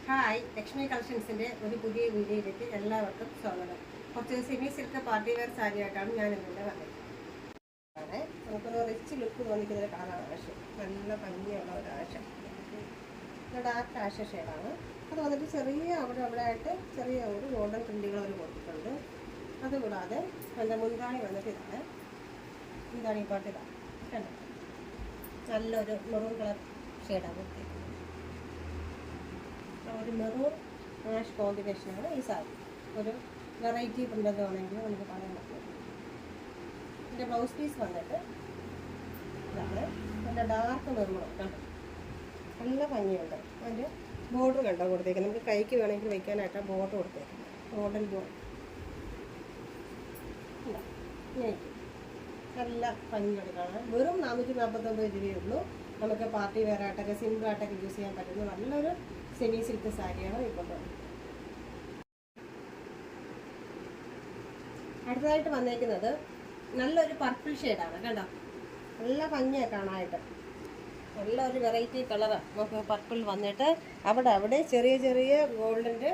Hi, Lakshmi കളക്ഷൻസിൻ്റെ ഒരു പുതിയ വീഡിയോയിലേക്ക് എല്ലാവർക്കും സ്വാഗതം. കുറച്ച് സെമി സിൽക്ക് പാർട്ടി വെയർ സാരിയായിട്ടാണ് ഞാൻ ഇന്നിവിടെ വന്നിട്ടുള്ളത്. നമുക്കൊരു റിച്ച് ലുക്ക് തോന്നിക്കുന്ന ഒരു കളറാണ് ആശം. നല്ല ഭംഗിയുള്ള ഒരു ആശം, ഡാർക്ക് ആഷ ഷെയ്ഡാണ്. അത് വന്നിട്ട് ചെറിയ അവിടെ ആയിട്ട് ചെറിയ ഒരു ഗോൾഡൻ പ്രിൻറ്റുകൾ അവർ കൊടുത്തിട്ടുണ്ട്. അതുകൂടാതെ എൻ്റെ മുന്താണി വന്നിട്ട് ഇതാണ്. മുന്താണി പാട്ട് ഇതാണ് കണ്ടോ, നല്ലൊരു മെറൂൺ കളർ ഷെയ്ഡാണ് കൊടുത്തിരിക്കുന്നത്. ഒരു മെറൂൺ ആഷ് കോമ്പിനേഷനാണ് ഈ സാരി. ഒരു വെറൈറ്റി പ്രിൻ്റൊക്കെ ആണെങ്കിലും നമുക്ക് പറയാൻ പറ്റും. ഇതിൻ്റെ ബ്ലൗസ് പീസ് വന്നിട്ട് ഇതാണ്. നല്ല ഡാർക്ക് മെറൂൺ കണ്ടോ, നല്ല ഭംഗിയുണ്ട്. അതിൻ്റെ ബോർഡർ കണ്ടോ കൊടുത്തേക്കുന്നത്. നമുക്ക് കൈക്ക് വേണമെങ്കിൽ വയ്ക്കാനായിട്ടാണ് ബോർഡർ കൊടുത്തേക്കുന്നത്. ഗോൾഡൻ ബോർഡർ നല്ല ഭംഗിയുണ്ട് കാണാൻ. വെറും 449 രൂപയേ ഉള്ളൂ. നമുക്ക് പാർട്ടി വെയർ ആയിട്ടൊക്കെ സിമ്പിളായിട്ടൊക്കെ യൂസ് ചെയ്യാൻ പറ്റുന്ന നല്ലൊരു സെമി സിൽക്ക് സാരിയാണ് ഇപ്പോൾ. അടുത്തതായിട്ട് വന്നേക്കുന്നത് നല്ലൊരു പർപ്പിൾ ഷെയ്ഡാണ് കണ്ടോ, നല്ല ഭംഗിയാണ് കാണാനായിട്ട്. നല്ലൊരു വെറൈറ്റി കളറാണ്. നമുക്ക് പർപ്പിൾ വന്നിട്ട് അവിടെ ചെറിയ ചെറിയ ഗോൾഡിൻ്റെ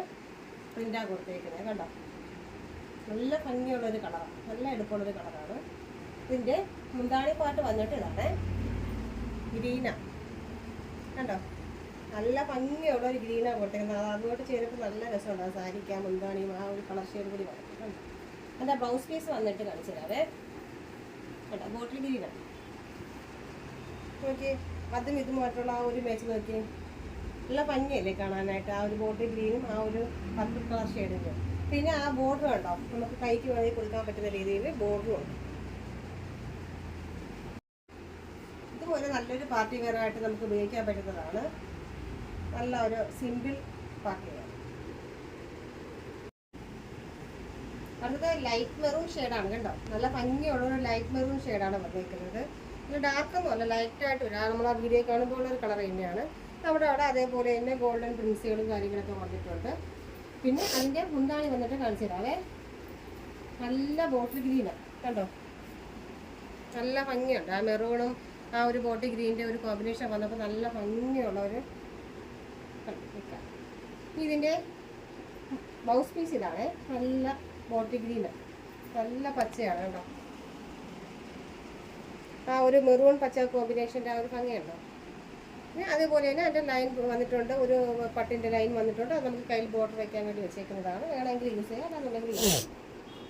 പ്രിൻ്റാണ് കൊടുത്തേക്കുന്നത് കണ്ടോ. നല്ല ഭംഗിയുള്ളൊരു കളറാണ്, നല്ല എടുപ്പുള്ളൊരു കളറാണ്. ഇതിൻ്റെ മുന്താണി പാട്ട് വന്നിട്ട് ഇതാണ് ഗ്രീന കണ്ടോ, നല്ല ഭംഗിയുള്ള ഒരു ഗ്രീനാണ് കൊടുത്തേക്കുന്നത്. അതുകൊണ്ട് ചേരുമ്പോൾ നല്ല രസമുണ്ട്. ആ സാരിക്ക് ആ മുന്താണിയും ആ ഒരു കളർ ഷെയ്ഡ് കൂടി വന്നിട്ടുണ്ട്. അതിൻ്റെ ബ്ലൗസ് പീസ് വന്നിട്ട് കാണിച്ചു തരാവേ കേട്ടോ. ബോട്ടിൽ ഗ്രീനാണ് നോക്കി, അതും ഇതുമായിട്ടുള്ള ആ ഒരു മാച്ച് നോക്കി, നല്ല ഭംഗിയല്ലേ കാണാനായിട്ട്. ആ ഒരു ബോട്ടിൽ ഗ്രീനും ആ ഒരു പർപ്പിൾ കളർ ഷെയ്ഡിൻ്റെ. പിന്നെ ആ ബോർഡർ കണ്ടോ, നമുക്ക് കൈക്ക് വേണമെങ്കിൽ കൊടുക്കാൻ പറ്റുന്ന രീതിയിൽ ബോർഡറും ഉണ്ട്. ഇതുപോലെ നല്ലൊരു പാർട്ടി വെയർ ആയിട്ട് നമുക്ക് ഉപയോഗിക്കാൻ പറ്റുന്നതാണ്. നല്ല ഒരു സിമ്പിൾ പാർട്ടി വെയർ. അടുത്തത് ലൈറ്റ് മെറൂൺ ഷെയ്ഡാണ് കണ്ടോ, നല്ല ഭംഗിയുള്ളൊരു ലൈറ്റ് മെറൂൺ ഷെയ്ഡാണ് വന്നിരിക്കുന്നത്. ഇത് ഡാർക്കൊന്നുമല്ല, ലൈറ്റായിട്ട് വരാം. നമ്മൾ ആ വീഡിയോ കാണുമ്പോൾ ഒരു കളർ തന്നെയാണ്. അവിടെ അതേപോലെ തന്നെ ഗോൾഡൻ പ്രിൻസുകളും കാര്യങ്ങളൊക്കെ വന്നിട്ടുണ്ട്. പിന്നെ അതിൻ്റെ മുന്താണി വന്നിട്ട് കാണിച്ചു തരാവേ. നല്ല ബോട്ടിൽ ഗ്രീനാണ് കണ്ടോ, നല്ല ഭംഗിയുണ്ട്. ആ മെറൂണും ആ ഒരു ബോട്ടിൽ ഗ്രീനിൻ്റെ ഒരു കോമ്പിനേഷൻ വന്നപ്പോൾ നല്ല ഭംഗിയുള്ള ഒരു. ഇതിൻ്റെ ബ്ലൗസ് പീസ് ഇതാണ്. നല്ല ബോട്ടിൽ ഗ്രീന്, നല്ല പച്ചയാണ് കേട്ടോ. ആ ഒരു മെറൂൺ പച്ച കോമ്പിനേഷൻ്റെ ആ ഒരു ഭംഗിയുണ്ടോ. പിന്നെ അതേപോലെ തന്നെ അതിൻ്റെ ലൈൻ വന്നിട്ടുണ്ട്, ഒരു പട്ടിൻ്റെ ലൈൻ വന്നിട്ടുണ്ട്. അത് നമുക്ക് കയ്യിൽ ബോർഡർ വയ്ക്കാൻ വേണ്ടി വെച്ചേക്കുന്നതാണ്. വേണമെങ്കിൽ യൂസ് ചെയ്യാം, അല്ലാന്നുണ്ടെങ്കിൽ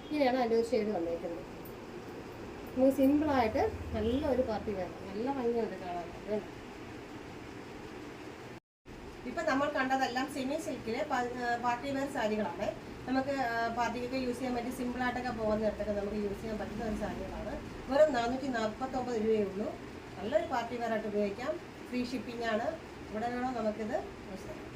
ഇങ്ങനെയാണ് അതിൻ്റെ ഒരു ഷെയ്ഡ് വന്നേക്കുന്നത്. നമുക്ക് സിമ്പിളായിട്ട് നല്ലൊരു പാർട്ടി വേണം, നല്ല ഭംഗിയുണ്ട് കാണാനായിട്ട്. ഇപ്പം നമ്മൾ കണ്ടതെല്ലാം സെമി സിൽക്കിലെ പാർട്ടി വെയർ സാരികളാണ്. നമുക്ക് പാർട്ടിക്കൊക്കെ യൂസ് ചെയ്യാൻ പറ്റി സിമ്പിളായിട്ടൊക്കെ പോകുന്നിടത്തൊക്കെ നമുക്ക് യൂസ് ചെയ്യാൻ പറ്റുന്ന ഒരു സാരികളാണ്. വെറും 449 രൂപയേ ഉള്ളൂ. നല്ലൊരു പാർട്ടി വെയർ ആയിട്ട് ഉപയോഗിക്കാം. ഫ്രീ ഷിപ്പിംഗ് ആണ്. ഇവിടെ വേണോ നമുക്കിത് യൂസ് ചെയ്യാം.